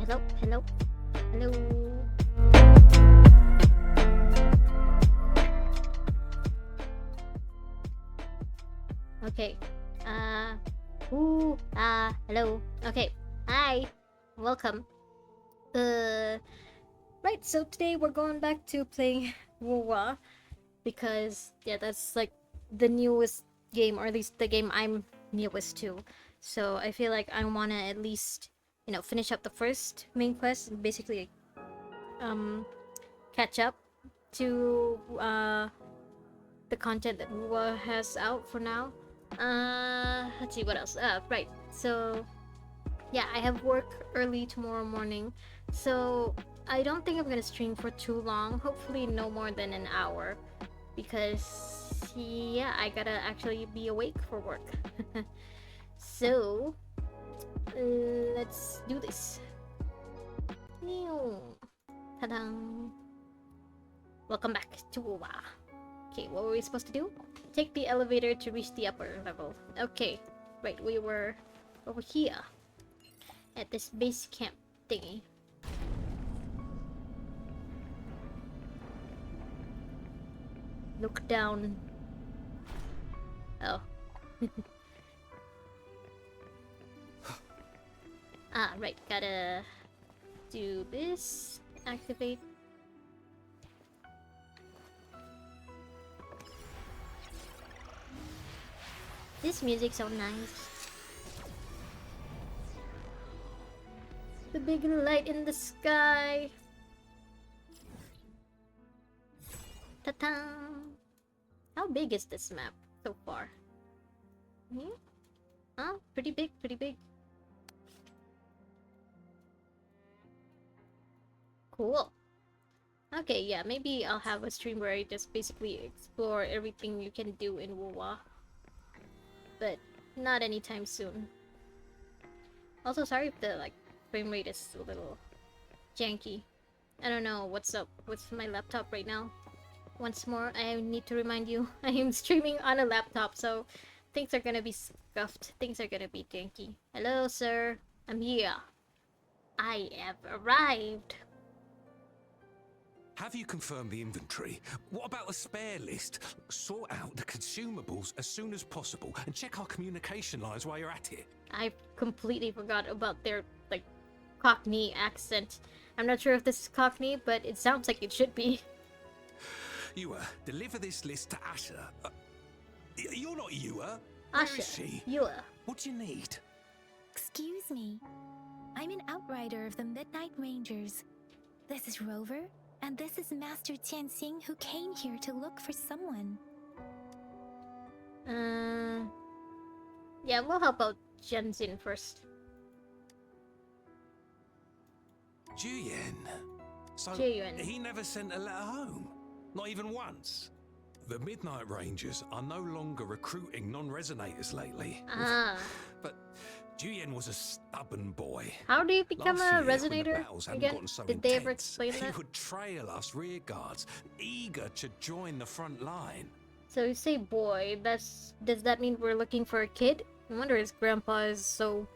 hello, hello, hello. Okay. Hello. Okay. Hi. Welcome. Right, so today we're going back to playing wuwa because yeah, that's like the newest game, or at least the game I'm newest to. So I feel like I wanna at least, finish up the first main quest and basically catch up to the content that wuwa has out for now. Let's see what else. Right. So yeah, I have work early tomorrow morning, so I don't think I'm gonna stream for too long. Hopefully no more than an hour, because yeah, I gotta actually be awake for work. So let's do this. Ta-da! Welcome back to wuwa. Okay, what were we supposed to do? Take the elevator to reach the upper level. Okay, right, we were over here at this base camp thingy. Look down. Oh. Right, gotta do this. Activate. This music's so nice. The big light in the sky. Ta-ta! How big is this map so far? Yeah? Huh? Pretty big, pretty big. Cool. Okay, yeah, maybe I'll have a stream where I just basically explore everything you can do in wuwa. But not anytime soon. Also, sorry if the frame rate is a little janky. I don't know what's up with my laptop right now. Once more, I need to remind you, I am streaming on a laptop, so things are gonna be scuffed. Things are gonna be janky. Hello, sir. I'm here. I have arrived. Have you confirmed the inventory? What about the spare list? Sort out the consumables as soon as possible and check our communication lines while you're at it. I completely forgot about their, Cockney accent. I'm not sure if this is Cockney, but it sounds like it should be. You, deliver this list to Asher. You're not Ewa. Asher, Where is she? Ewa. What do you need? Excuse me. I'm an outrider of the Midnight Rangers. This is Rover, and this is Master Tianxing, who came here to look for someone. Yeah, we'll help out Jenzin first. Juyen. So, Juyen. he never sent a letter home? Not even once? The Midnight Rangers are no longer recruiting non-resonators lately. But Juyen was a stubborn boy. How do you become Last a year, when the resonator battles hadn't again? gotten so Did they ever intense, explain he that? would trail us rear guards, eager to join the front line. So you say boy, does that mean we're looking for a kid? No wonder his grandpa is so,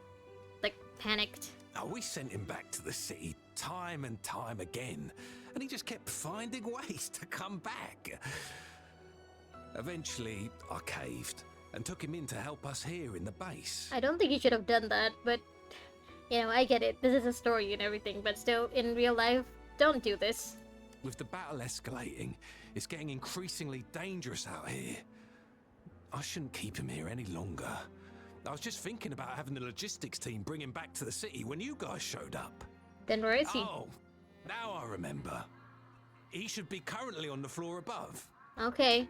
panicked. Now, we sent him back to the city time and time again, and he just kept finding ways to come back. Eventually, I caved and took him in to help us here in the base. I don't think you should have done that, but, I get it. This is a story and everything, but still, in real life, don't do this. With the battle escalating, it's getting increasingly dangerous out here. I shouldn't keep him here any longer. I was just thinking about having the logistics team bring him back to the city when you guys showed up. Then where is he? Oh, now I remember. He should be currently on the floor above. Okay.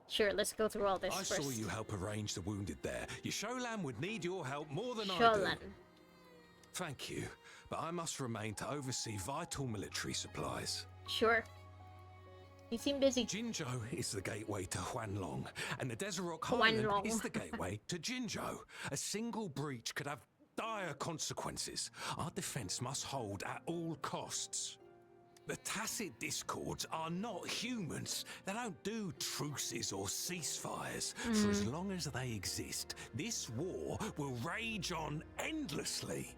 Sure, let's go through all this I first. saw you help arrange the wounded there. Your Sholan would need your help more than I Sholan. do. Thank you, but I must remain to oversee vital military supplies. Sure. You seem busy. Jinzhou is the gateway to Huanlong, and the Desert Huanlong. Highland is the gateway to Jinzhou. A single breach could have dire consequences. Our defense must hold at all costs. The tacit discords are not humans. They don't do truces or ceasefires. For as long as they exist, this war will rage on endlessly.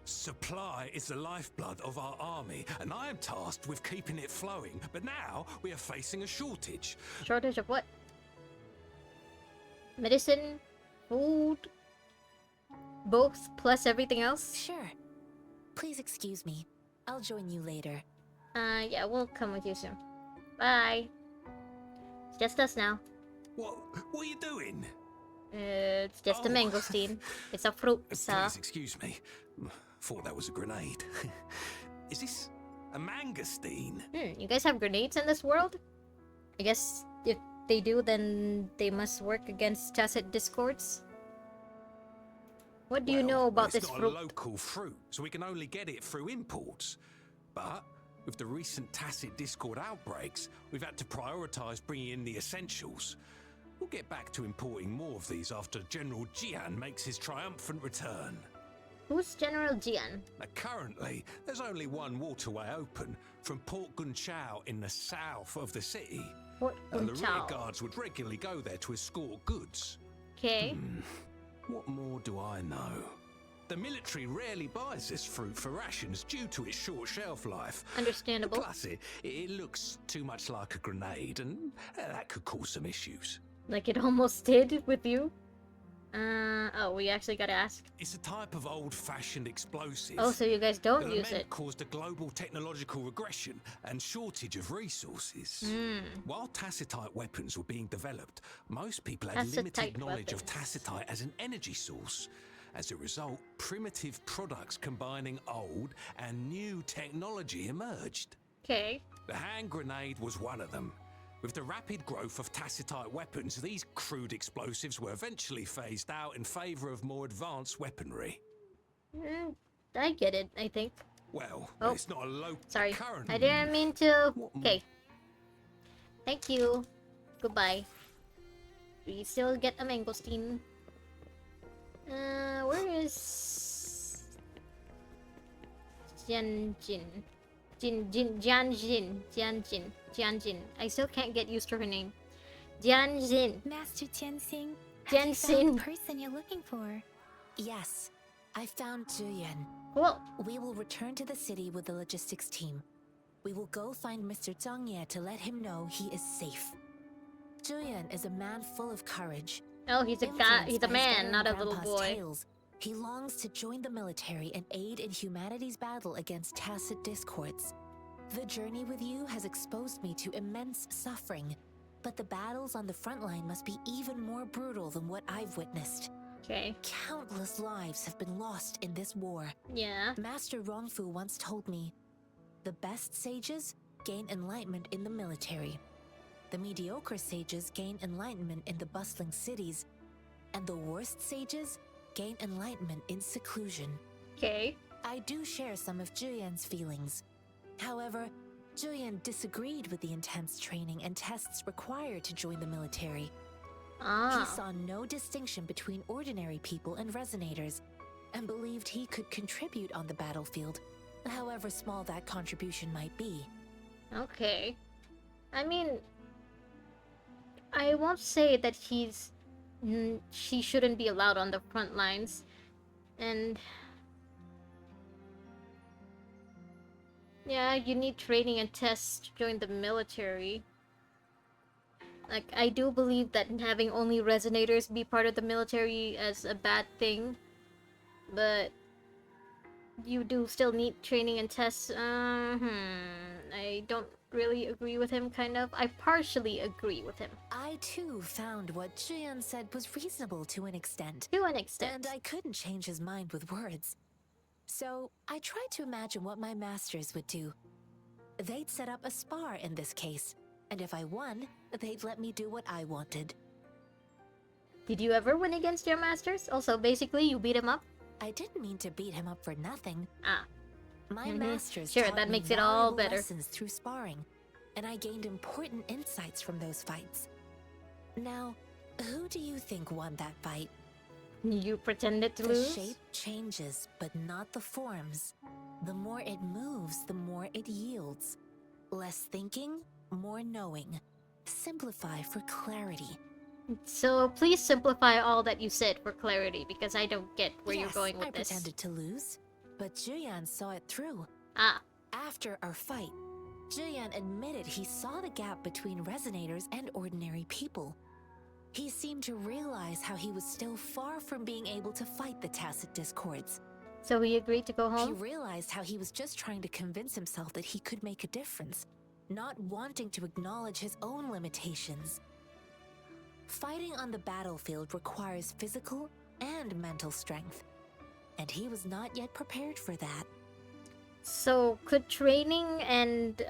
Supply is the lifeblood of our army, and I am tasked with keeping it flowing. But now we are facing a shortage. Shortage of what? Medicine? Food? Both plus everything else? Sure. Please excuse me. I'll join you later. Yeah, we'll come with you soon. Bye. It's just us now. What are you doing? It's just a Oh. mangosteen. It's a fruit, sir. Please excuse me. Thought that was a grenade. Is this a mangosteen? You guys have grenades in this world? I guess if they do, then they must work against tacit discords. What do you know about this It's not fruit? a local fruit, so we can only get it through imports. But with the recent tacit discord outbreaks, we've had to prioritize bringing in the essentials. We'll get back to importing more of these after General Jian makes his triumphant return. Who's General Jian? Now, currently, there's only one waterway open from Port Gunchao in the south of the city. Port And the rear Gunchao. guards would regularly go there to escort goods. Okay. What more do I know? The military rarely buys this fruit for rations due to its short shelf life. Understandable. Plus, it looks too much like a grenade, and that could cause some issues. Like it almost did with you. Oh, we actually gotta ask. It's a type of old-fashioned explosive. Oh, so you guys don't The use lament it. caused a global technological regression and shortage of resources. While tacitite weapons were being developed, most people had Tacitite limited knowledge of weapons. tacitite as an energy source. As a result, primitive products combining old and new technology emerged. Okay. The hand grenade was one of them. With the rapid growth of tacitite weapons, these crude explosives were eventually phased out in favor of more advanced weaponry. I get it, I think. Well, Oh, it's not a low Sorry. current. I didn't mean to. What more? Okay. Thank you. Goodbye. We still get a mangosteen. Where is Jianjin? Jianjin. I still can't get used to her name. Jianjin. Master Tianxing, have you found Tianxing. the person you're looking for? Yes, I found Zhuyan. Cool. We will return to the city with the logistics team. We will go find Mr. Zhang Ye to let him know he is safe. Zhuyan is a man full of courage. Oh, he's a guy. He's Influenced a by his man, not a veteran little grandpa's boy. tales, he longs to join the military and aid in humanity's battle against tacit discords. The journey with you has exposed me to immense suffering, but the battles on the front line must be even more brutal than what I've witnessed. Okay. Countless lives have been lost in this war. Yeah. Master Rongfu once told me, the best sages gain enlightenment in the military. The mediocre sages gain enlightenment in the bustling cities, and the worst sages gain enlightenment in seclusion. Okay. I do share some of Juyan's feelings. However, Juyan disagreed with the intense training and tests required to join the military. He Ah. saw no distinction between ordinary people and resonators, and believed he could contribute on the battlefield, however small that contribution might be. Okay. I mean, I won't say that she shouldn't be allowed on the front lines, and yeah, you need training and tests to join the military. Like, I do believe that having only resonators be part of the military is a bad thing, but you do still need training and tests. I don't really agree with him, kind of. I partially agree with him. I too found what Juyan said was reasonable to an extent. To an extent. And I couldn't change his mind with words. So I tried to imagine what my masters would do. They'd set up a spar in this case, and if I won, they'd let me do what I wanted. Did you ever win against your masters? Also, basically, you beat him up? I didn't mean to beat him up for nothing. Ah. My Mhm. masters Sure, taught that me makes it all valuable better. lessons through sparring, and I gained important insights from those fights. Now, who do you think won that fight? You pretended to The lose? shape changes, but not the forms. The more it moves, the more it yields. Less thinking, more knowing. Simplify for clarity. So please simplify all that you said for clarity, because I don't get where you're going with I this. pretended to lose, but Juyan saw it through. Ah, After our fight, Juyan admitted he saw the gap between resonators and ordinary people. He seemed to realize how he was still far from being able to fight the tacit discords. so he agreed to go He home? realized how he was just trying to convince himself that he could make a difference, not wanting to acknowledge his own limitations. Fighting on the battlefield requires physical and mental strength, and he was not yet prepared for that. So could training and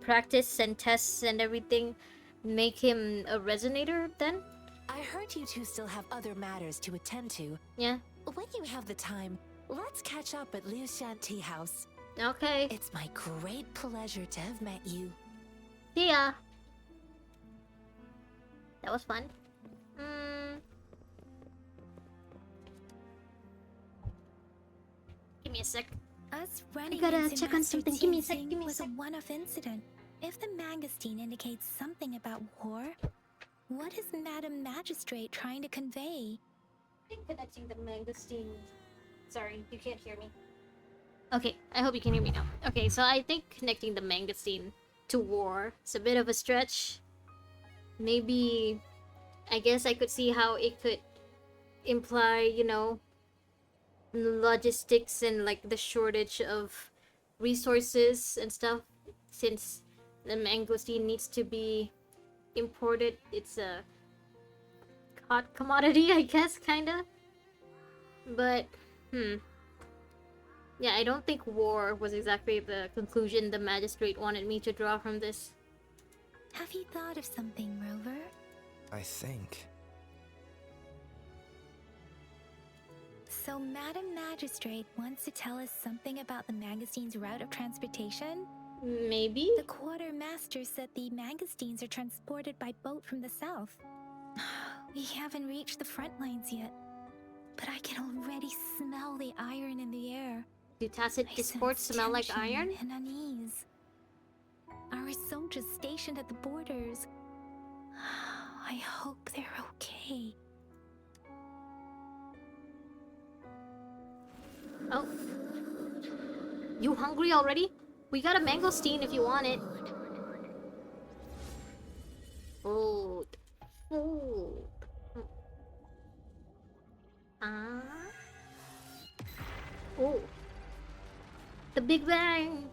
practice and tests and everything make him a resonator then? I heard you two still have other matters to attend to. Yeah. When you have the time, let's catch up at Liu Shan Tea House. Okay. It's my great pleasure to have met you. See ya. That was fun. Give me a sec. Us running gotta into check on Master something. Give me a sec, Tianxing give me a was sec. a one-off incident. If the Mangosteen indicates something about war, what is Madam Magistrate trying to convey? I'm connecting the mangosteen. Sorry, you can't hear me. Okay, I hope you can hear me now. Okay, so I think connecting the mangosteen to war is a bit of a stretch. Maybe, I guess I could see how it could imply, you know, logistics and like the shortage of resources and stuff, since the mangosteen needs to be imported. It's a hot commodity, I guess, kinda. But yeah, I don't think war was exactly the conclusion the magistrate wanted me to draw from this. Have you thought of something, Rover? I think. So Madam Magistrate wants to tell us something about the Mangosteen's route of transportation? Maybe? The quartermaster said the Mangosteens are transported by boat from the south. We haven't reached the front lines yet, but I can already smell the iron in the air. Do tacit I discords sense smell like tension iron? and unease. Our soldiers stationed at the borders. I hope they're okay. Oh. You hungry already? We got a mangosteen if you want it. Food. Food. Ah. Oh. The Big Bang.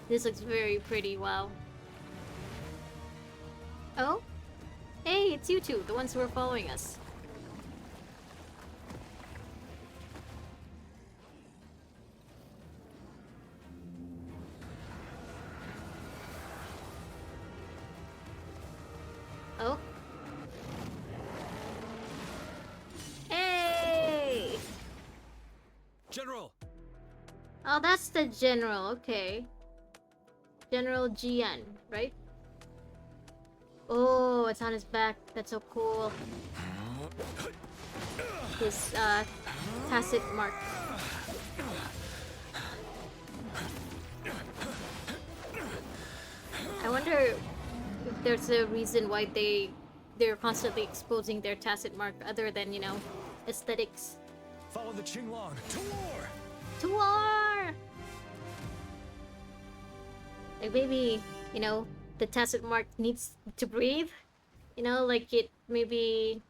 This looks very pretty, wow. Oh? Hey, it's you two, the ones who are following us. Oh? Hey! General! Oh, that's the general, okay. General Jian, right? Oh, it's on his back. That's so cool. His, tacit mark. I wonder if there's a reason why they're constantly exposing their tacit mark other than, you know, aesthetics. Follow the Qinglong to war! To war! Like maybe, you know, the tacit mark needs to breathe. You know, like maybe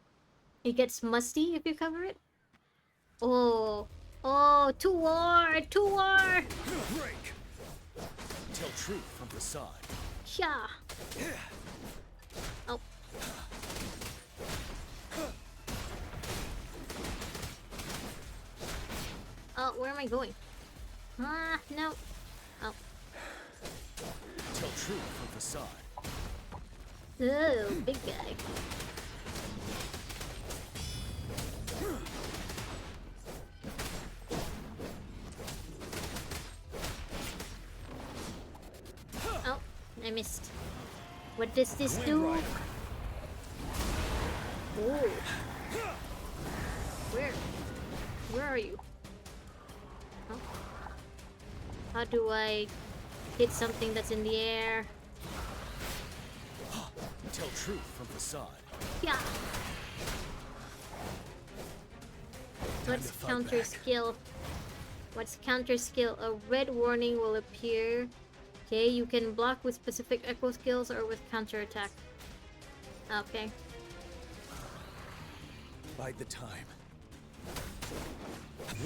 it gets musty if you cover it. Oh, oh, to war, to war! Break! Tell truth from facade. Yeah. Oh. Oh, where am I going? Ah, no. Oh. Tell truth from facade. Oh, big guy. Oh, I missed. What does this do? Wind Rider. Ooh. Where are you? Huh? How do I hit something that's in the air? Tell truth from facade. Yeah. What's counter skill? What's counter skill? A red warning will appear. Okay, you can block with specific echo skills or with counter attack. Okay. Bide the time.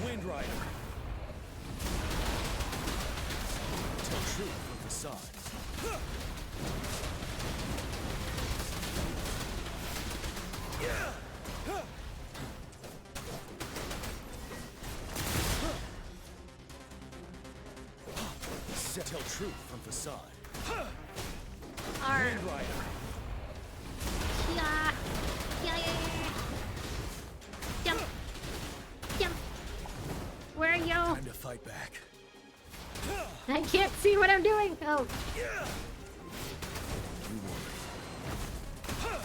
Wind Rider. Tell truth from facade. Tell truth from facade. Wind Rider. Yeah. Jump. Jump. Where are you? Time to fight back. I can't see what I'm doing. Oh. You worry.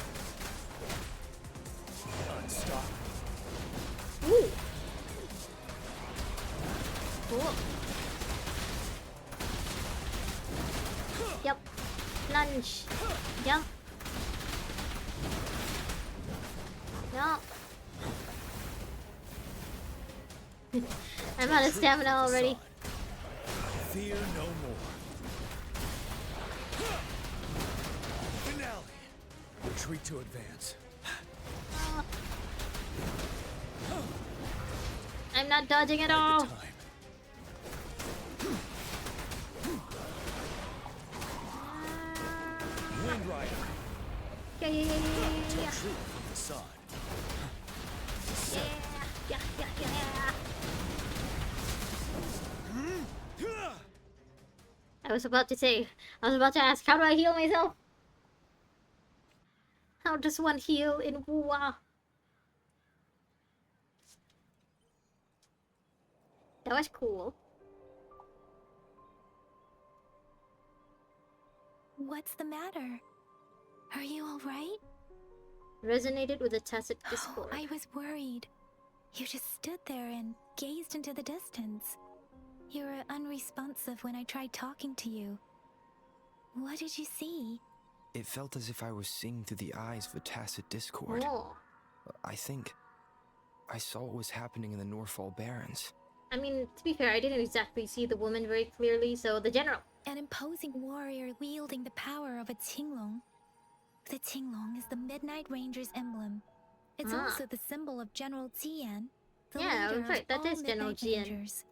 Unstoppable. Ooh. Cool. Yep. Lunge. Jump. No. I'm out of stamina already. Fear no more. Finale. Retreat to advance. I'm not dodging at Bide all. the time. Wind Rider. Yeah. Tell truth from facade. Yeah. I was about to ask, how do I heal myself? How does one heal in wuwa? That was cool. What's the matter? Are you alright? Resonated with a tacit discord. I was worried. You just stood there and gazed into the distance. You were unresponsive when I tried talking to you. What did you see? It felt as if I was seeing through the eyes of a tacit discord. Oh. I think I saw what was happening in the Norfall Barrens. I mean, to be fair, I didn't exactly see the woman very clearly, so the general. An imposing warrior wielding the power of a Tinglong. The Tinglong is the Midnight Ranger's emblem. It's also the symbol of General Tian, the leader right, of that all is General Midnight Tian. Rangers.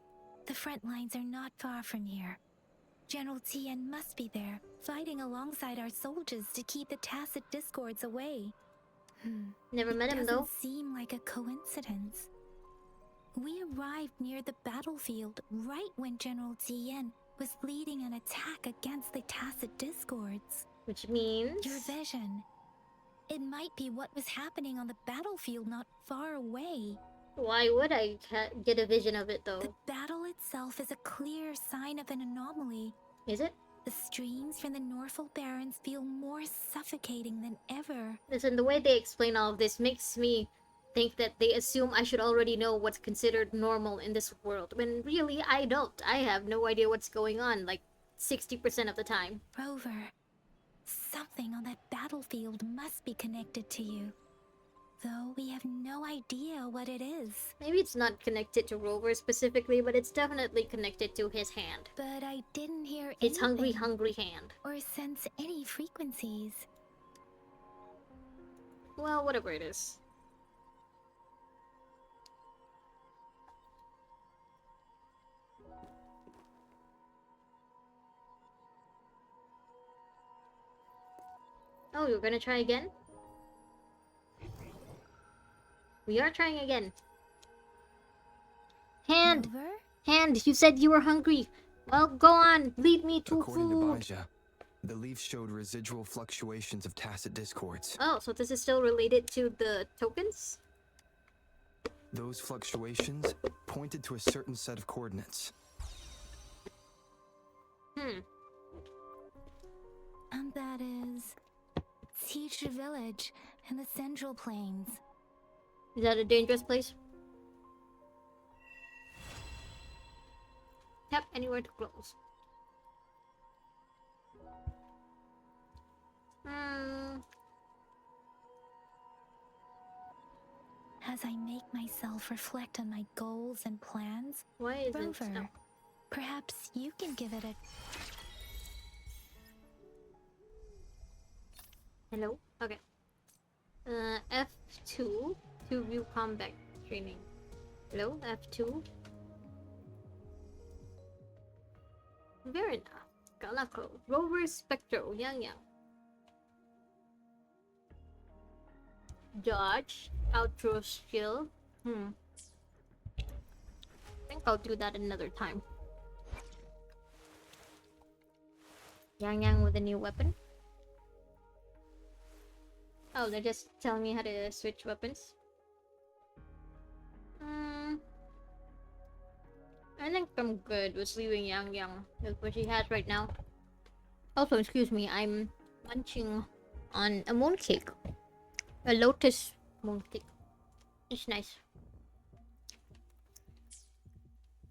The front lines are not far from here. General Tian must be there, fighting alongside our soldiers to keep the tacit discords away. Never met him It though. doesn't seem like a coincidence. We arrived near the battlefield right when General Tian was leading an attack against the tacit discords. Which means... Your vision. It might be what was happening on the battlefield not far away. Why would I get a vision of it though? The battle itself is a clear sign of an anomaly. Is it? The streams from the Norfall Barrens feel more suffocating than ever. Listen, the way they explain all of this makes me think that they assume I should already know what's considered normal in this world, when really I don't. I have no idea what's going on, like 60% of the time. Rover, something on that battlefield must be connected to you. Though we have no idea what it is. Maybe it's not connected to Rover specifically, but it's definitely connected to his hand. But I didn't hear His anything hungry hand. or sense any frequencies. Well, whatever it is. Oh, you're gonna try again? We are trying again. Hand! Rover? Hand, you said you were hungry. Well, go on. Lead me to According food. to Baja, the leaf showed residual fluctuations of tacit discords. Oh, so this is still related to the tokens? Those fluctuations pointed to a certain set of coordinates. And that is... Teacher Village in the Central Plains. Is that a dangerous place? Tap anywhere to close. As I make myself reflect on my goals and plans, Why isn't Rover, no. perhaps you can give it a... Hello? Okay. F2 to view combat training. Hello? F2? Verina. Galako. Rover Spectro. Yang Yang. Dodge. Outro skill. I think I'll do that another time. Yang Yang with a new weapon. Oh, they're just telling me how to switch weapons. I think I'm good with leaving Yang Yang with what she has right now. Also, excuse me, I'm munching on a mooncake. A lotus mooncake. It's nice.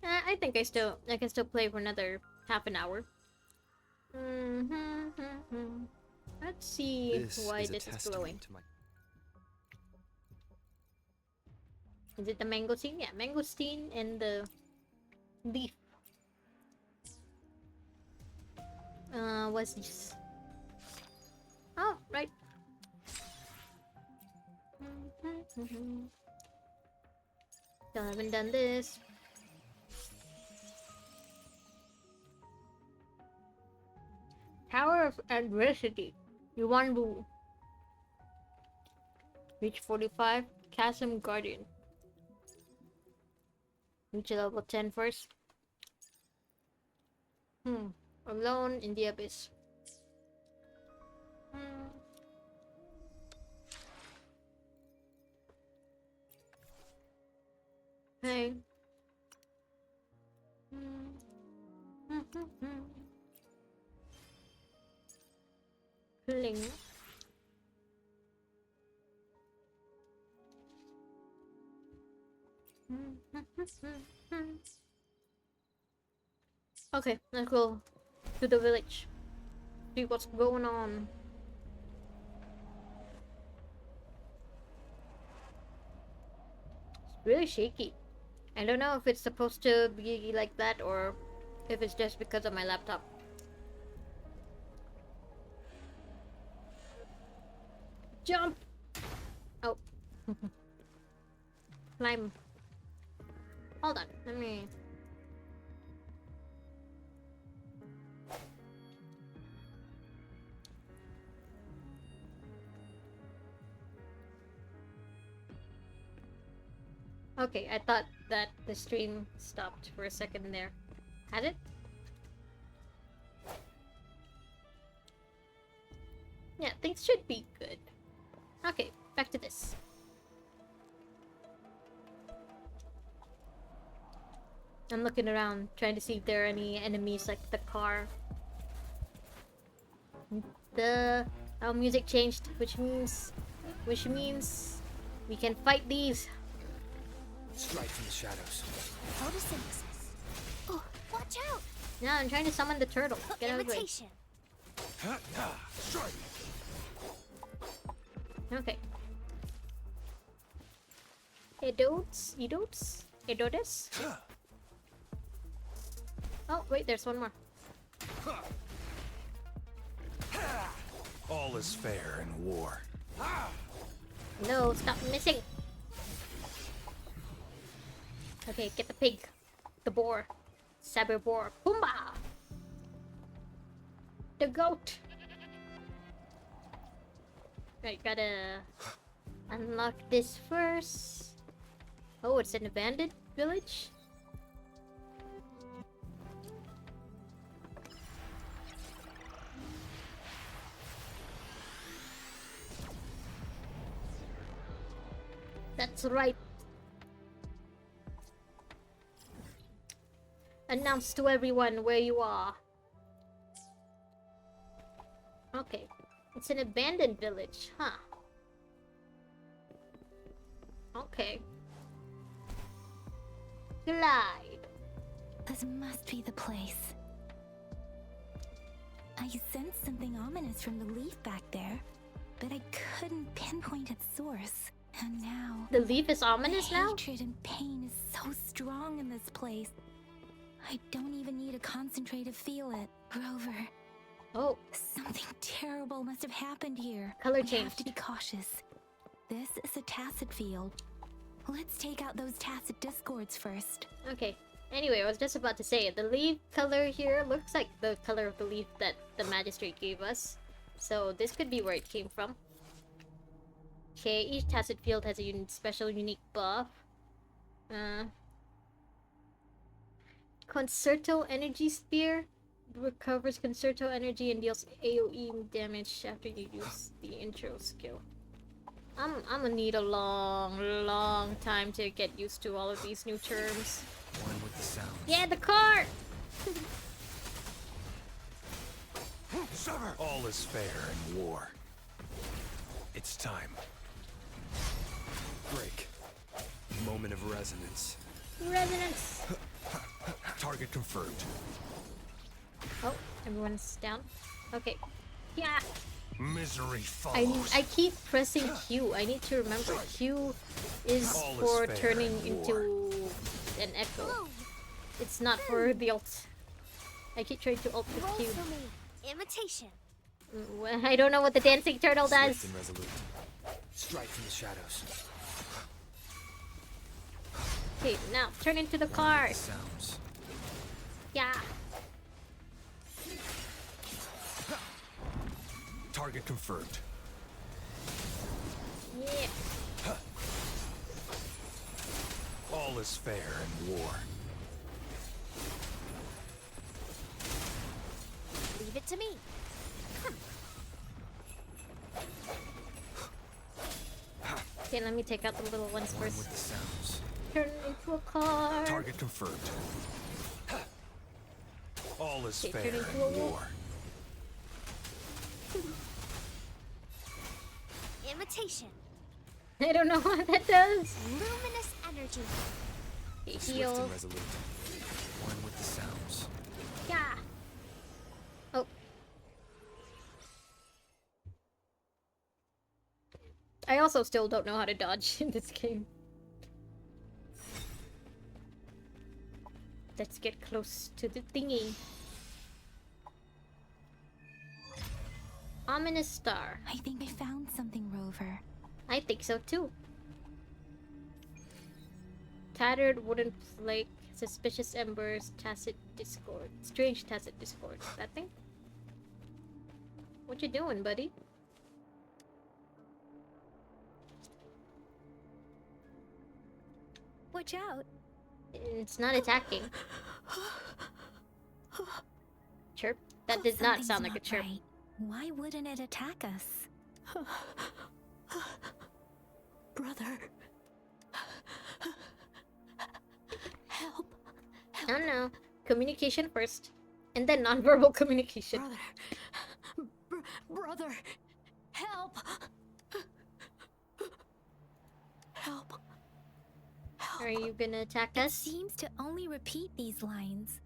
I think I can still play for another half an hour. Let's see why this is glowing. Is it the mangosteen? Yeah, mangosteen and the leaf. What's this? Oh, right. Still haven't done this. Tower of Adversity. Yuanbu. Reach 45. Chasm Guardian. Reach level 10 first. Alone in the Abyss. Hey. Fling. Okay, let's go to the village. See what's going on. It's really shaky. I don't know if it's supposed to be like that or if it's just because of my laptop. Jump! Oh. Climb. Hold on, let me... Okay, I thought that the stream stopped for a second there. Had it? Yeah, things should be good. Okay, back to this. I'm looking around, trying to see if there are any enemies like the car. Our music changed, which means we can fight these. Strike from the shadows. Photosynthesis. Oh, watch out! No, I'm trying to summon the turtle. Get out of the way. Imitation. Strike. Okay. Edodes? Oh, wait, there's one more. All is fair in war. No, stop missing. Okay, get the pig. The boar. Saber boar. Pumbaa! The goat. Right, gotta unlock this first. Oh, it's an abandoned village? That's right. Announce to everyone where you are. Okay. It's an abandoned village, huh? Okay. Okay. Glide. This must be the place. I sensed something ominous from the leaf back there, but I couldn't pinpoint its source. And now, The leaf is ominous now? hatred and pain is so strong in this place. I don't even need to concentrate to feel it. Rover, Oh, something terrible must have happened here. Color We have to changed. be cautious. This is a tacit field. Let's take out those tacit discords first. okay. Anyway, I was just about to say, the leaf color here looks like the color of the leaf that the magistrate gave us. So this could be where it came from. Okay, each tacit field has a special unique buff. Concerto Energy Spear recovers Concerto energy and deals AoE damage after you use the intro skill. I'm gonna need a long time to get used to all of these new terms. One with the sounds. Yeah, the car! Sever! All is fair in war. It's time. Break. Moment of resonance. Resonance! Target confirmed. Oh, everyone's down. Okay. Yeah! Misery follows. I keep pressing Q. I need to remember Q is All is for fair turning in into an echo. Boom. It's not for the ult. I keep trying to ult with Roll Q. for me. Imitation. Well, I don't know what the dancing turtle does. Swift and resolute. Strike from the shadows. Okay, now turn into the One car. with the sounds. Yeah. Target confirmed. Yeah. All is fair in war. Leave it to me. Okay, let me take out the little ones One first. with the sounds. Turn into a car. Target confirmed. All is Okay, fair turn into a in wolf. war. Imitation. I don't know what that does. Luminous energy. Okay, Swift heal. and resolute. One with the sounds. Yeah. Oh. I also still don't know how to dodge in this game. Let's get close to the thingy. Ominous star. I think I found something, Rover. I think so too. Tattered wooden flake, suspicious embers, tacit discord. Strange tacit discord. That thing? What you doing, buddy? Watch out! It's not attacking. Chirp? That did not Something's sound like a chirp. right. Why wouldn't it attack us? Brother. Help. I don't know. Communication first. And then nonverbal communication. Brother. Help. Help. Are you gonna attack It us? seems to only repeat these lines.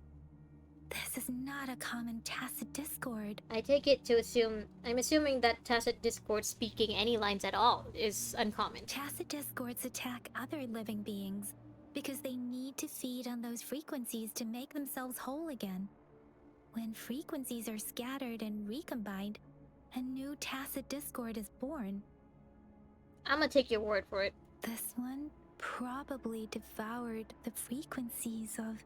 This is not a common tacit discord. I take it to assume... I'm assuming that tacit discord speaking any lines at all is uncommon. Tacit discords attack other living beings because they need to feed on those frequencies to make themselves whole again. When frequencies are scattered and recombined, a new tacit discord is born. I'm gonna take your word for it. This one probably devoured the frequencies of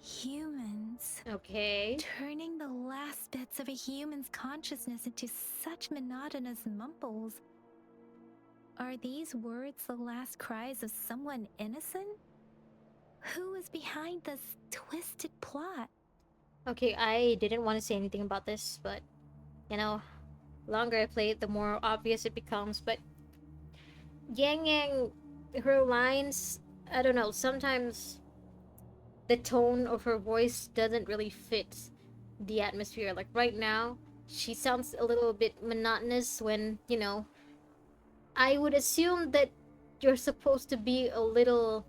humans, Okay. turning the last bits of a human's consciousness into such monotonous mumbles. Are these words the last cries of someone innocent? Who is behind this twisted plot? Okay, I didn't want to say anything about this, but... You know, longer I play it, the more obvious it becomes, but... Yang Yang, her lines... I don't know, sometimes... the tone of her voice doesn't really fit the atmosphere. Like right now, she sounds a little bit monotonous when, you know, I would assume that you're supposed to be a little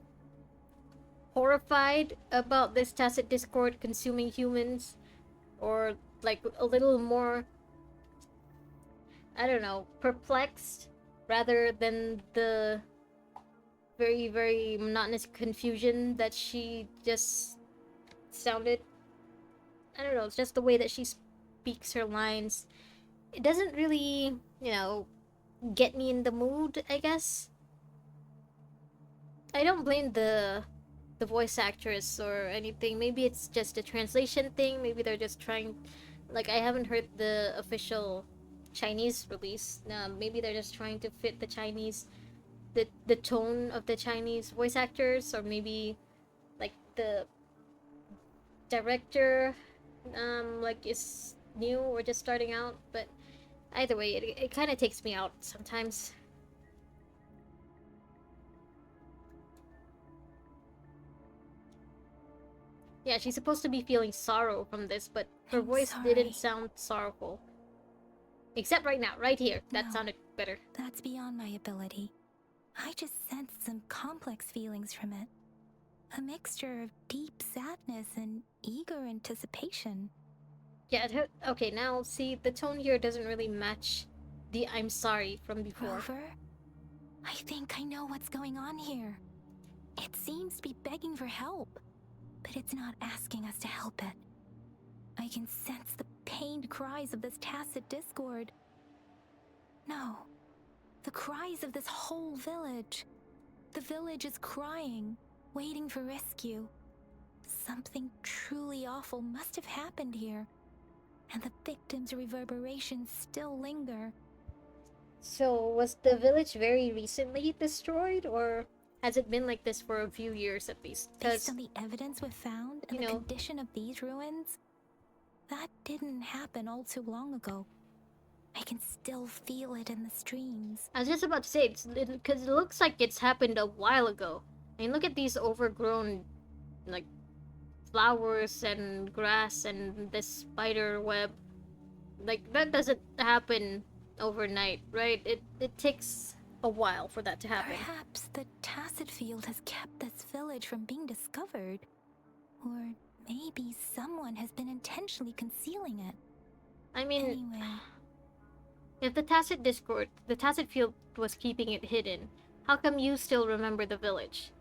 horrified about this tacit discord consuming humans, or like a little more, I don't know, perplexed rather than the very, very monotonous confusion that she just sounded. I don't know, it's just the way that she speaks her lines. It doesn't really, you know, get me in the mood, I guess. I don't blame the voice actress or anything. Maybe it's just a translation thing. Maybe they're just trying, like, I haven't heard the official Chinese release. Maybe they're just trying to fit the Chinese, the tone of the Chinese voice actors, or maybe like the director like is new or just starting out. But either way, it kind of takes me out sometimes. Yeah, she's supposed to be feeling sorrow from this, but her I'm voice sorry. didn't sound sorrowful. Except right now, right here. That No. sounded better. That's beyond my ability. I just sensed some complex feelings from it. A mixture of deep sadness and eager anticipation. Yeah, okay, now see, the tone here doesn't really match the I'm sorry from before. Rover, I think I know what's going on here. It seems to be begging for help, but it's not asking us to help it. I can sense the pained cries of this tacit discord. No, the cries of this whole village. The village is crying, waiting for rescue. Something truly awful must have happened here, and the victims' reverberations still linger. So, was the village very recently destroyed, or has it been like this for a few years at least? Based Because, on the evidence we've found and you the know, condition of these ruins, that didn't happen all too long ago. I can still feel it in the streams. I was just about to say, because it looks like it's happened a while ago. I mean, look at these overgrown, like, flowers and grass and this spider web. Like, that doesn't happen overnight, right? It takes a while for that to happen. Perhaps the tacit field has kept this village from being discovered. Or maybe someone has been intentionally concealing it. I mean, Anyway, if the tacit field was keeping it hidden, how come you still remember the village?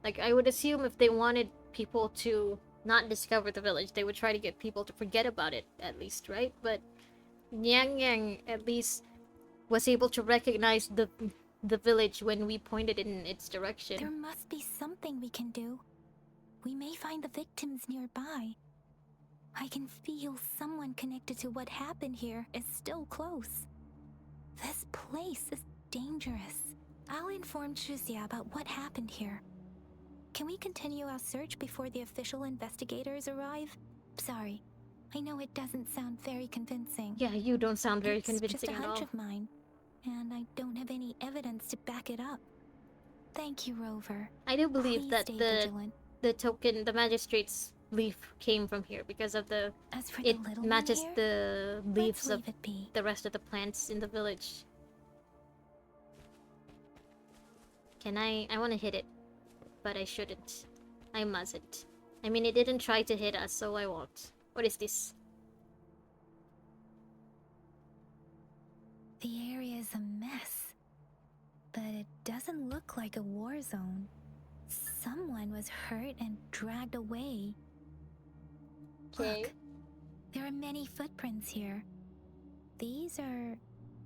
Like, I would assume if they wanted people to not discover the village, they would try to get people to forget about it, at least, right? But Nyang Yang at least was able to recognize the village when we pointed in its direction. there must be something we can do. We may find the victims nearby. I can feel someone connected to what happened here is still close. This place is dangerous. I'll inform Chuzia about what happened here. Can we continue our search before the official investigators arrive? Sorry, I know it doesn't sound very convincing. Yeah, you don't sound very It's convincing just a at hunch all. of mine, and I don't have any evidence to back it up. Thank you, Rover. I do believe Please that stay the vigilant. the magistrate's leaf came from here because of the As for it the little matches one here, the let's leaves of leave it be. the rest of the plants in the village. Can I want to hit it, but I shouldn't. I mustn't. I mean, it didn't try to hit us, so I won't. What is this? The area is a mess, but it doesn't look like a war zone. Someone was hurt and dragged away. Okay. Look, there are many footprints here. These are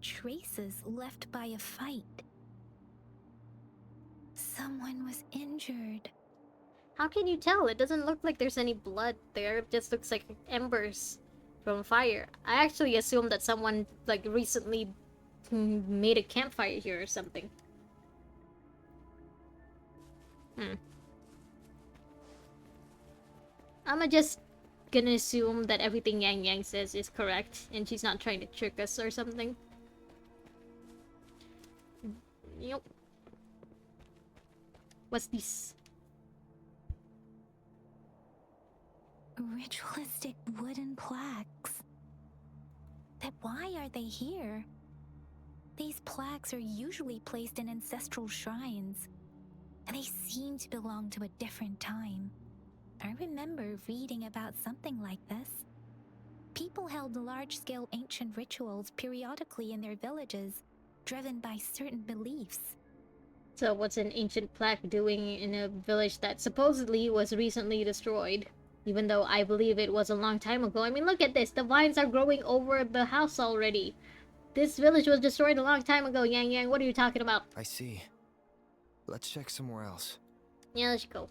traces left by a fight. Someone was injured. How can you tell? It doesn't look like there's any blood there. It just looks like embers from fire. I actually assumed that someone like recently made a campfire here or something. I'm just gonna assume that everything Yang Yang says is correct and she's not trying to trick us or something. Yep. What's this? Ritualistic wooden plaques. But why are they here? These plaques are usually placed in ancestral shrines, and they seem to belong to a different time. I remember reading about something like this. People held large-scale ancient rituals periodically in their villages, driven by certain beliefs. So what's an ancient plaque doing in a village that supposedly was recently destroyed? Even though I believe it was a long time ago. I mean, look at this. The vines are growing over the house already. This village was destroyed a long time ago, Yang Yang. What are you talking about? I see. Let's check somewhere else. Yeah, let's go.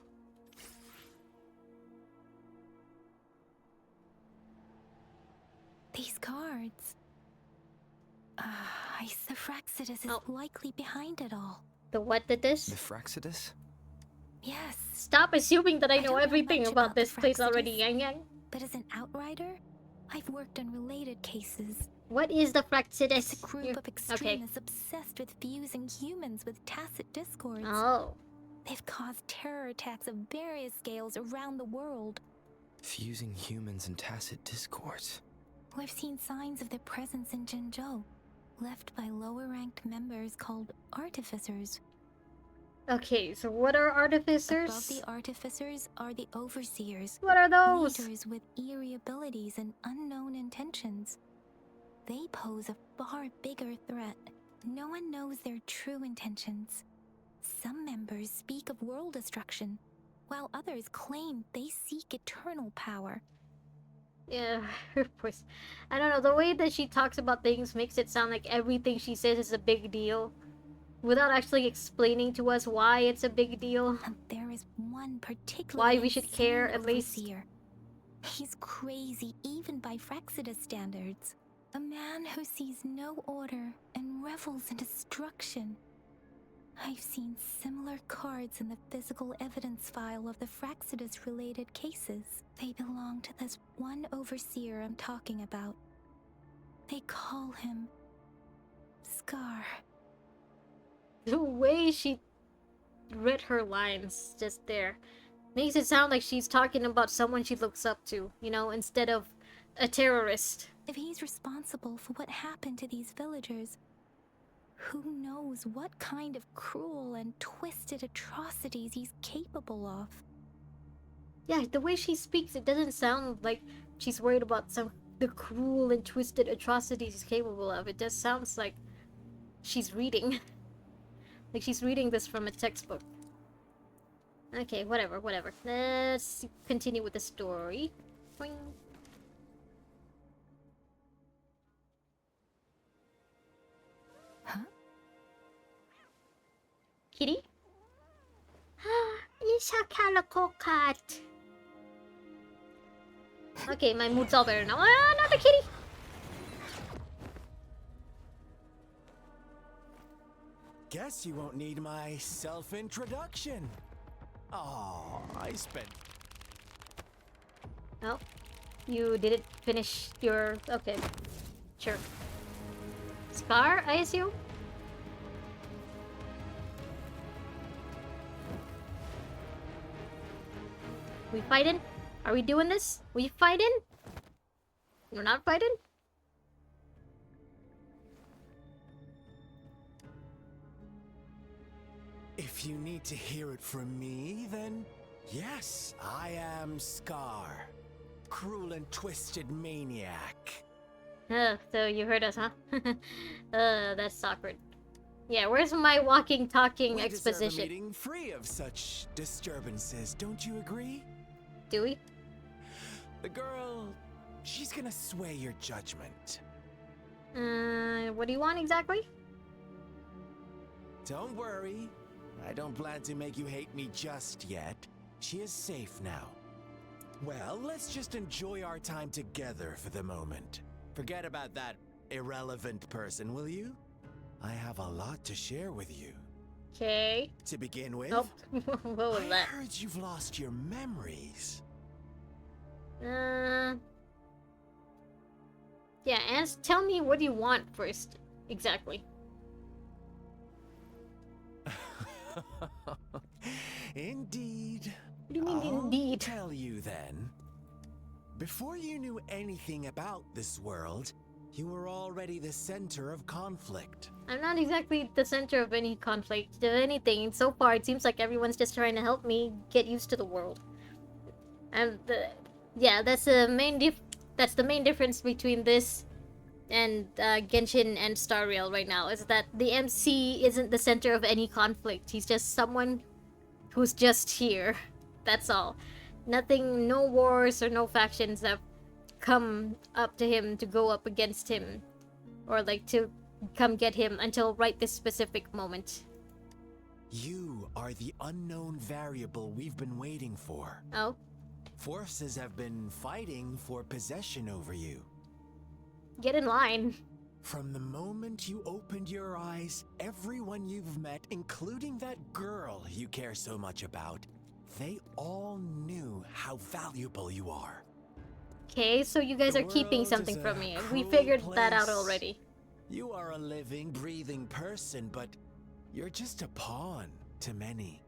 These cards. The Fraxidus is likely behind it all. The what did this? The Fraxidus? Yes. Stop assuming that I know don't everything much about this the place already, Fraxidus, Yang Yang. But as an outrider, I've worked on related cases. What is the Fraxidus? It's a group of extremists obsessed with fusing humans with tacit discords. Oh. They've caused terror attacks of various scales around the world. Fusing humans and tacit discords. We've seen signs of their presence in Jinzhou, left by lower-ranked members called artificers. Okay, so what are artificers? Above the artificers are the overseers. What are those? Leaders with eerie abilities and unknown intentions. They pose a far bigger threat. No one knows their true intentions. Some members speak of world destruction, while others claim they seek eternal power. Yeah, of course. I don't know, the way that she talks about things makes it sound like everything she says is a big deal, without actually explaining to us why it's a big deal. And there is one particular why we should care, at least. He's crazy even by Fraxidus standards. A man who sees no order and revels in destruction. I've seen similar cards in the physical evidence file of the Fraxidus-related cases. They belong to this one overseer I'm talking about. They call him Scar. The way she read her lines just there makes it sound like she's talking about someone she looks up to, you know, instead of a terrorist. If he's responsible for what happened to these villagers, who knows what kind of cruel and twisted atrocities he's capable of? Yeah, the way she speaks, it doesn't sound like she's worried about the cruel and twisted atrocities he's capable of. It just sounds like she's reading. Like she's reading this from a textbook. Okay, whatever. Let's continue with the story. Boing. Huh? Kitty? It's a calico cat. Okay, my mood's all better now. Ah, not the kitty! Guess you won't need my self-introduction. Oh, I spent... Oh, you didn't finish your... Okay, sure. Scar, I assume? We fighting? Are we doing this? We fighting? We're not fighting? If you need to hear it from me, then yes, I am Scar. Cruel and twisted maniac. So you heard us, huh? That's awkward. Yeah, where's my walking, talking exposition? We deserve a meeting free of such disturbances, don't you agree? Do we? The girl, she's gonna sway your judgment. What do you want exactly? Don't worry. I don't plan to make you hate me just yet. She is safe now. Well, let's just enjoy our time together for the moment. Forget about that irrelevant person, will you? I have a lot to share with you. Okay. To begin with, Nope. What was I that? heard you've lost your memories. Yeah, and tell me what you want first. Exactly. Indeed. What do you mean, I'll indeed? tell you then. Before you knew anything about this world, You were already the center of conflict. I'm not exactly the center of any conflict. If anything, so far it seems like everyone's just trying to help me get used to the world. And yeah, that's the main difference between this and Genshin and Star Rail right now, is that the MC isn't the center of any conflict. He's just someone who's just here. That's all. Nothing, no wars or no factions have come up to him to go up against him, or like to come get him until right this specific moment. You are the unknown variable we've been waiting for. Oh? Forces have been fighting for possession over you. Get in line. From the moment you opened your eyes, everyone you've met, including that girl you care so much about, they all knew how valuable you are. Okay, so you guys The are keeping world something is from a me. We cruel figured that out place. already. You are a living, breathing person, but you're just a pawn to many.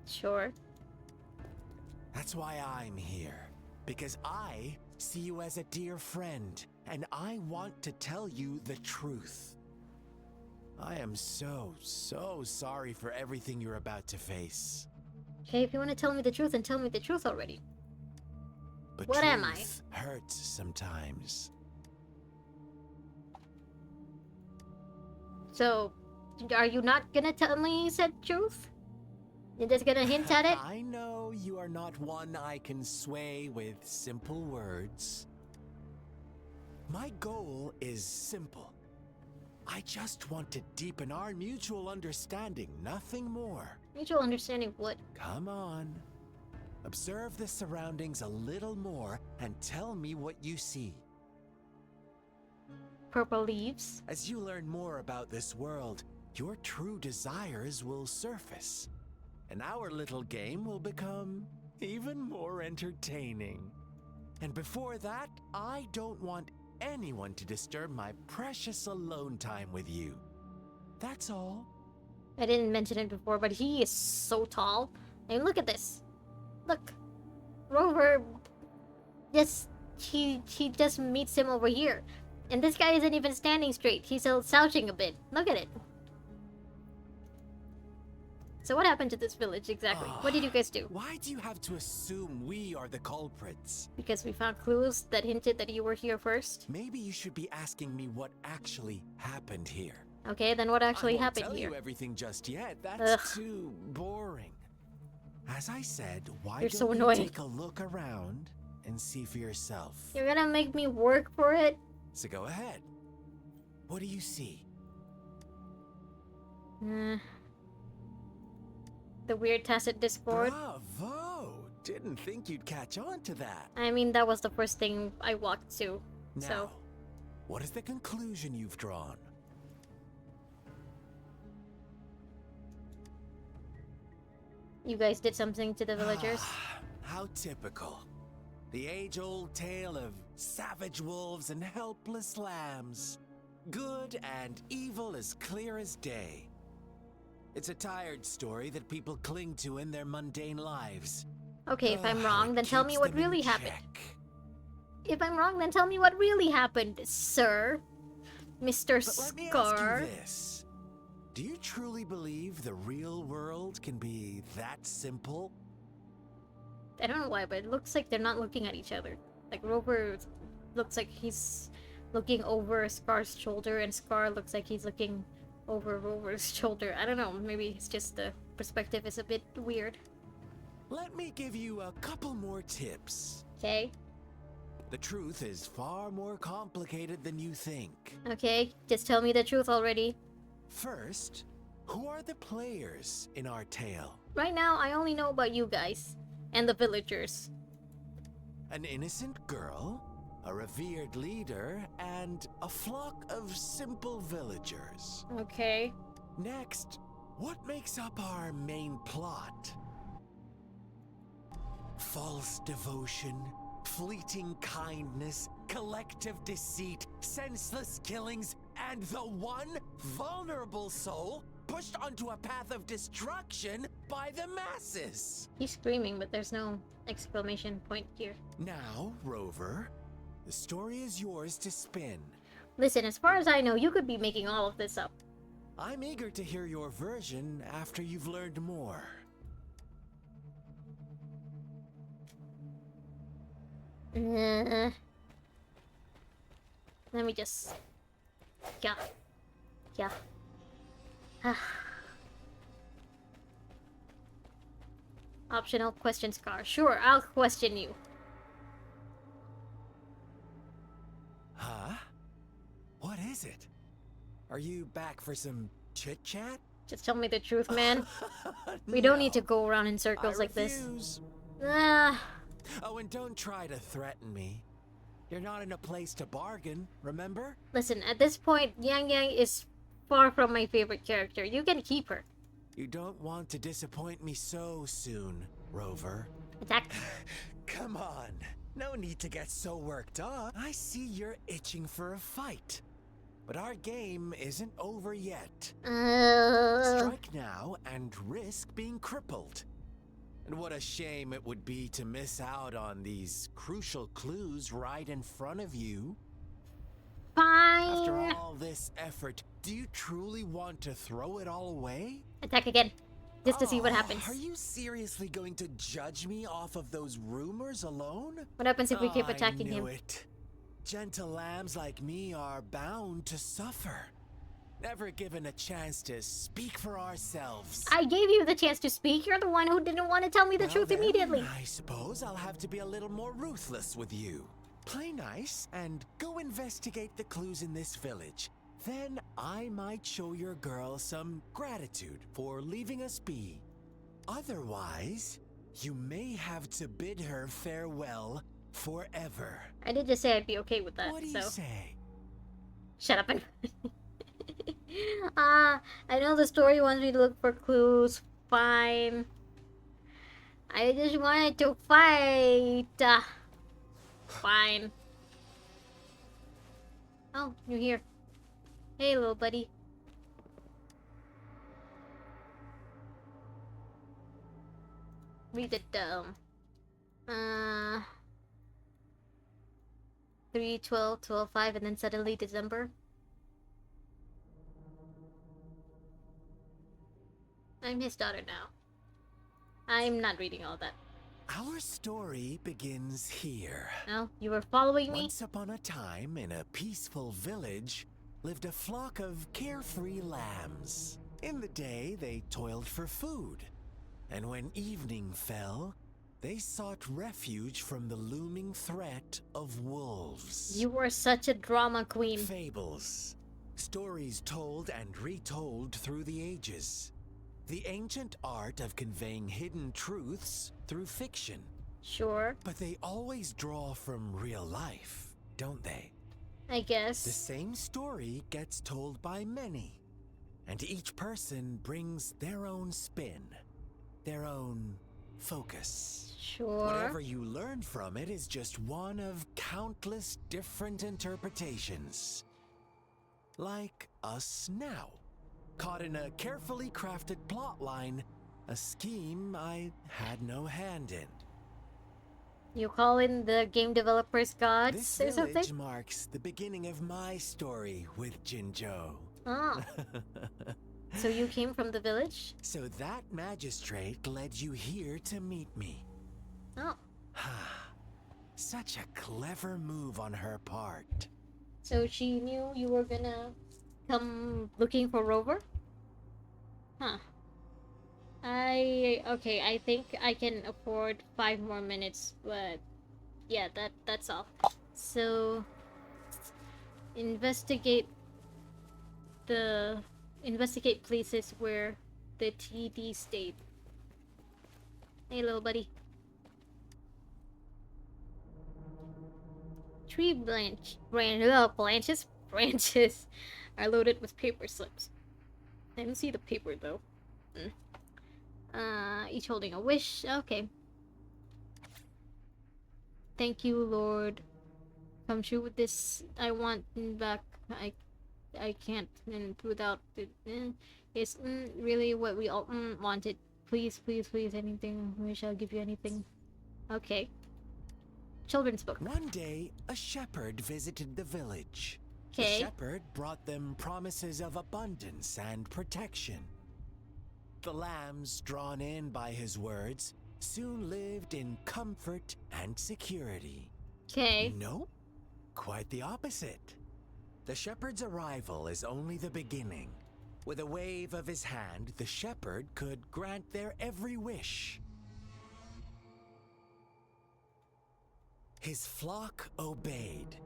Sure. That's why I'm here. Because I see you as a dear friend, and I want to tell you the truth. I am so sorry for everything you're about to face. Okay, if you want to tell me the truth, then tell me the truth already. But What am I? truth hurts sometimes. So, are you not gonna tell me said truth? You're just gonna hint at it? I know you are not one I can sway with simple words. My goal is simple. I just want to deepen our mutual understanding, nothing more. Mutual understanding of what? Come on. Observe the surroundings a little more and tell me what you see. Purple leaves. As you learn more about this world, your true desires will surface. And our little game will become even more entertaining. And before that, I don't want anyone to disturb my precious alone time with you. That's all. I didn't mention it before, but he is so tall. And look at this. Look. Rover he just meets him over here. And this guy isn't even standing straight. He's still slouching a bit. Look at it. So what happened to this village exactly? What did you guys do? Why do you have to assume we are the culprits? Because we found clues that hinted that you were here first. Maybe you should be asking me what actually happened here. Okay, then what actually I won't happened tell here? you everything just yet. That's Ugh. too boring. As I said, why You're don't so you annoying. take a look around and see for yourself? You're gonna make me work for it? So go ahead. What do you see? The weird tacit discord. Bravo! Didn't think you'd catch on to that. I mean, that was the first thing I walked to. Now, So, what is the conclusion you've drawn? you guys did something to the villagers? How typical. The age-old tale of savage wolves and helpless lambs. Good and evil as clear as day. It's a tired story that people cling to in their mundane lives. Okay, if I'm wrong, It then tell me keeps what them in really happened. check. If I'm wrong, then tell me what really happened, sir. Mr. But let me Scar. ask you this. Do you truly believe the real world can be that simple? I don't know why, but it looks like they're not looking at each other. Like, Rover looks like he's looking over Scar's shoulder, and Scar looks like he's looking over Rover's shoulder. I don't know, maybe it's just the perspective is a bit weird. Let me give you a couple more tips. Okay, The truth is far more complicated than you think. okay, just tell me the truth already. First, who are the players in our tale? Right now, I only know about you guys. And the villagers. An innocent girl, a revered leader, and a flock of simple villagers. Okay. Next, what makes up our main plot? False devotion, fleeting kindness, collective deceit, senseless killings, and the one vulnerable soul pushed onto a path of destruction by the masses. He's screaming, but there's no exclamation point here. Now, Rover, the story is yours to spin. Listen, as far as I know, you could be making all of this up. I'm eager to hear your version after you've learned more. Let me just... Yeah. Yeah. Optional question scar. Sure, I'll question you. Huh? What is it? Are you back for some chit-chat? Just tell me the truth, man. We don't need to No, go around in circles I like this. refuse. Ah, Oh, and don't try to threaten me. You're not in a place to bargain, remember? listen, at this point, Yang Yang is far from my favorite character. You can keep her. You don't want to disappoint me so soon, Rover. Attack. Come on. No need to get so worked up. I see you're itching for a fight. But our game isn't over yet. Strike now and risk being crippled. And what a shame it would be to miss out on these crucial clues right in front of you. After Fine. all this effort, do you truly want to throw it all away? Attack again. Just to see what Oh, happens. Are you seriously going to judge me off of those rumors alone? What happens if we keep I attacking knew him? it. Gentle lambs like me are bound to suffer. Never given a chance to speak for ourselves. I gave you the chance to speak. You're the one who didn't want to tell me the Well truth then, immediately. I suppose I'll have to be a little more ruthless with you. Play nice and go investigate the clues in this village. Then I might show your girl some gratitude for leaving us be. Otherwise, you may have to bid her farewell forever. I did just say I'd be okay with that, What do so you say? shut up and I know the story wants me to look for clues. Fine. I just wanted to fight. Fine. Oh, you're here. Hey, little buddy. Read it down. 3, 12, 12, 5, and then suddenly December. I'm his daughter now. I'm not reading all that. Our story begins here. No, you were following me? Once upon a time, in a peaceful village, lived a flock of carefree lambs. In the day, they toiled for food. And when evening fell, they sought refuge from the looming threat of wolves. You were such a drama queen. Fables. Stories told and retold through the ages. The ancient art of conveying hidden truths through fiction. Sure, But they always draw from real life, don't they? I The guess. same story gets told by many, and each person brings their own spin, their own focus. Sure. Whatever you learn from it is just one of countless different interpretations. Like us now, caught in a carefully crafted plotline, a scheme I had no hand in. You call in the game developers gods This or village something? marks the beginning of my story with Jinzhou. Oh, so you came from the village? So that magistrate led you here to meet me. Oh, Such a clever move on her part. so she knew you were gonna come looking for Rover? Huh. Okay, I think I can afford 5 more minutes, but yeah, that's all. So investigate places where the TD stayed. Hey, little buddy. Tree branches are loaded with paper slips. I didn't see the paper though. Each holding a wish. Okay. Thank you, Lord. Come true with this. I want back. I can't without it. It's really what we all wanted. Please, please, please, anything. We shall give you anything. Okay. Children's book. One day, a shepherd visited the village. The Okay. shepherd brought them promises of abundance and protection. The lambs, drawn in by his words, soon lived in comfort and security. Okay. Nope, quite the opposite. The shepherd's arrival is only the beginning. With a wave of his hand, the shepherd could grant their every wish. His flock obeyed,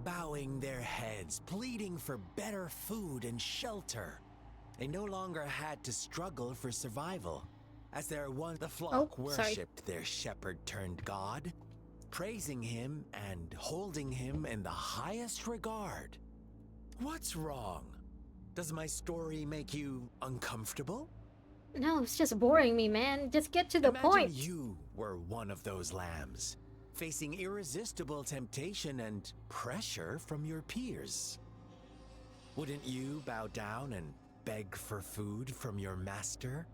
bowing their heads, pleading for better food and shelter. They no longer had to struggle for survival, as the flock worshipped their shepherd-turned-god, praising him and holding him in the highest regard. What's wrong? Does my story make you uncomfortable? No, it's just boring me, man. Just get to the Imagine point. you were one of those lambs, facing irresistible temptation and pressure from your peers. Wouldn't you bow down and beg for food from your master?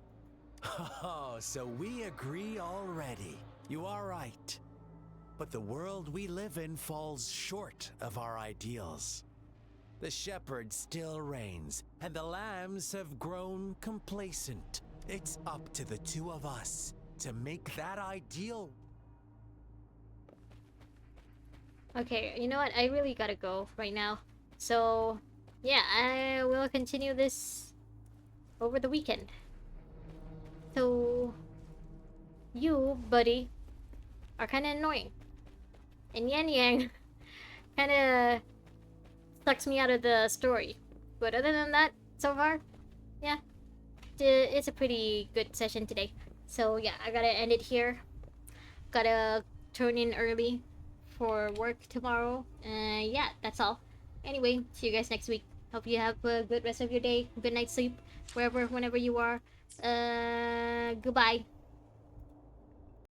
Oh, so we agree already. You are right. But the world we live in falls short of our ideals. The shepherd still reigns, and the lambs have grown complacent. It's up to the two of us to make that ideal. Okay, you know what? I really gotta go right now. So, yeah, I will continue this over the weekend. So, you, buddy, are kind of annoying. And Yan Yang kind of sucks me out of the story. But other than that, so far, yeah, it's a pretty good session today. So yeah, I gotta end it here. Gotta turn in early for work tomorrow. Yeah, that's all. Anyway, see you guys next week. Hope you have a good rest of your day. Good night's sleep, wherever, whenever you are. Goodbye.